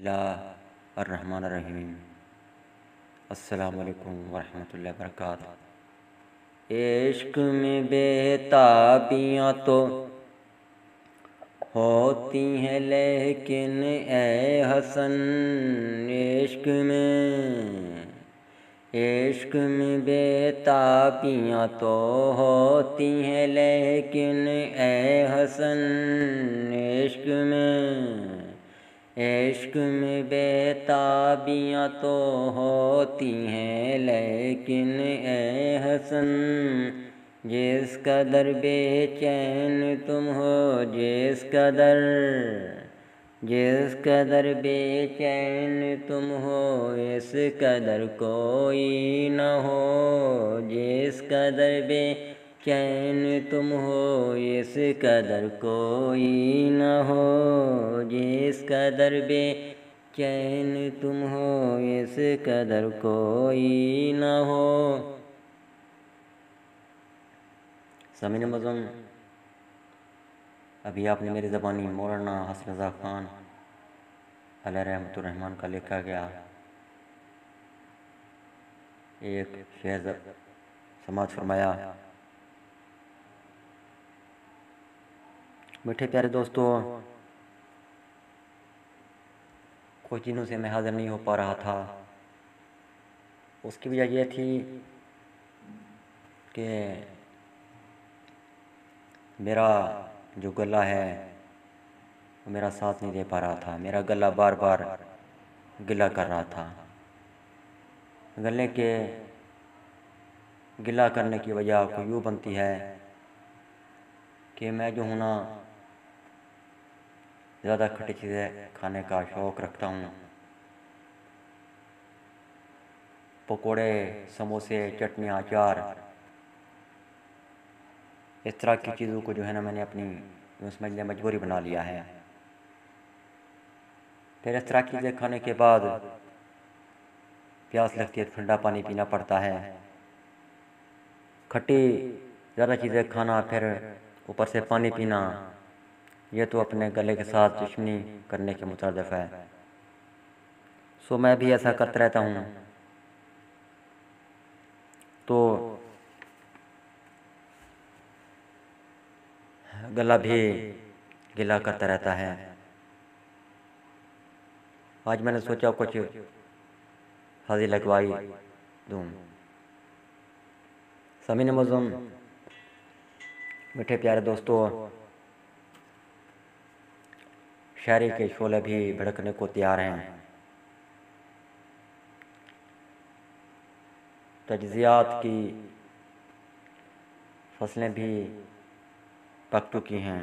बिस्मिल्लाहिर्रहमानिर्रहीम। अस्सलामुअलैकुम वरहमतुल्लाहि वबरकातुहू। इश्क में बेताबियाँ तो होती हैं, लेकिन ए हसन इश्क में बेताबियाँ तो होती हैं, लेकिन ए हसन इश्क में बेताबियाँ तो होती हैं, लेकिन ए हसन जिस कदर बेचैन तुम हो, जिस कदर बेचैन तुम हो, इस कदर कोई न हो। जिस कदर बेचैन तुम हो, इस कदर कोई न हो। जिस कदर बेचैन तुम हो, इस कदर कोई न हो। सामीन मज़म, अभी आपने मेरी ज़बानी मौलाना हसन रज़ा ख़ान अलैहि रहमतुर रहमान का लिखा गया एक शेर समाज फरमाया। मीठे प्यारे दोस्तों, कुछ दिनों से मैं हाज़िर नहीं हो पा रहा था। उसकी वजह यह थी कि मेरा जो गला है वो मेरा साथ नहीं दे पा रहा था। मेरा गला बार बार गिला कर रहा था। गले के गिला करने की वजह को यूँ बनती है कि मैं जो हूँ ना, ज़्यादा खट्टी चीज़ें खाने का शौक़ रखता हूँ। पकोड़े, समोसे, चटनियाँ, अचार, इस तरह की चीज़ों को जो है ना, मैंने अपनी समझ लिया मजबूरी बना लिया है। फिर इस तरह की चीज़ें खाने के बाद प्यास लगती है तो ठंडा पानी पीना पड़ता है। खट्टी ज़्यादा चीज़ें खाना, फिर ऊपर से पानी पीना, ये तो अपने गले के साथ दुश्मनी करने के मुताबिक है। सो मैं भी ऐसा करता रहता हूँ। तो गला भी गिला करता रहता है। आज मैंने सोचा कुछ हाज़ी लगवाई दूँ। सामीन मज़लूम, मीठे प्यारे दोस्तों, शायरी के शोले भी भड़कने को तैयार हैं। तज्ज़ियात की फसलें भी पक चुकी हैं।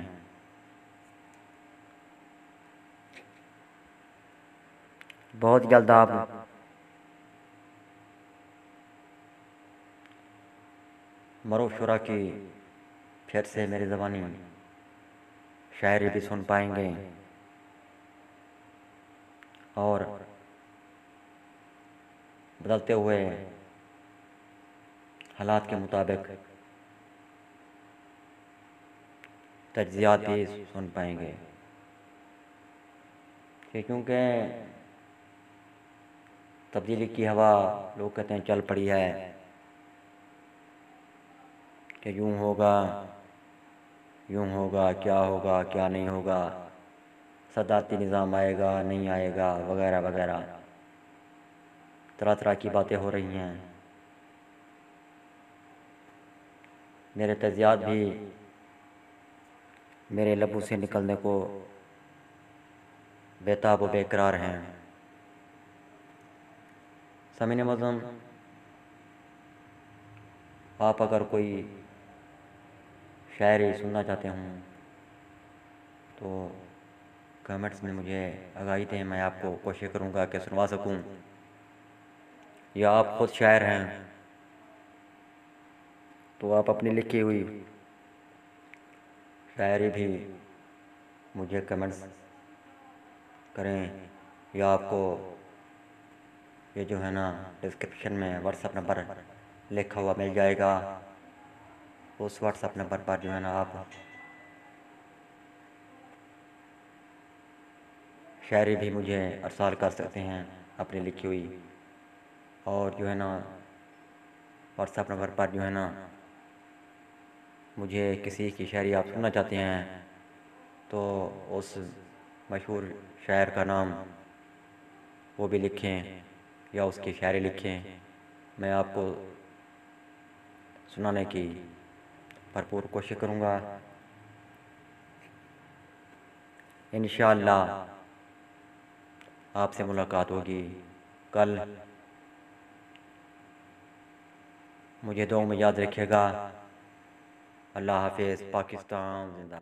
बहुत जल्द आप मरूफ शुरा की फिर से मेरी ज़बानी शायरी भी सुन पाएंगे और बदलते हुए हालात के मुताबिक तज्ज़ियात भी सुन पाएंगे। क्योंकि तब्दीली की हवा लोग कहते हैं चल पड़ी है कि यूँ होगा, क्या होगा, क्या नहीं होगा, सदाती निज़ाम आएगा, नहीं आएगा, वगैरह वगैरह तरह तरह की बातें हो रही हैं। मेरे तज़्ज़ियात भी मेरे लबों से निकलने को बेताब व बेकरार हैं। सामीन मज़लूम, आप अगर कोई शायरी सुनना चाहते हों तो कमेंट्स में मुझे आगाही दें। मैं आपको कोशिश करूँगा कि सुनवा सकूँ। या आप ख़ुद शायर हैं तो आप अपनी लिखी हुई शायरी भी मुझे कमेंट्स करें, या आपको ये जो है ना डिस्क्रिप्शन में व्हाट्सएप नंबर लिखा हुआ मिल जाएगा। उस व्हाट्सएप नंबर पर जो है ना आप शायरी भी मुझे अरसाल कर सकते हैं अपनी लिखी हुई। और जो है ना व्हाट्सएप नंबर पर जो है ना मुझे किसी की शायरी आप सुनना चाहते हैं तो उस मशहूर शायर का नाम वो भी लिखें या उसकी शायरी लिखें। मैं आपको सुनाने की भरपूर कोशिश करूँगा। इंशाअल्लाह आपसे मुलाकात होगी कल। मुझे दुआ में याद रखिएगा। अल्लाह हाफिज़। पाकिस्तान जिंदा।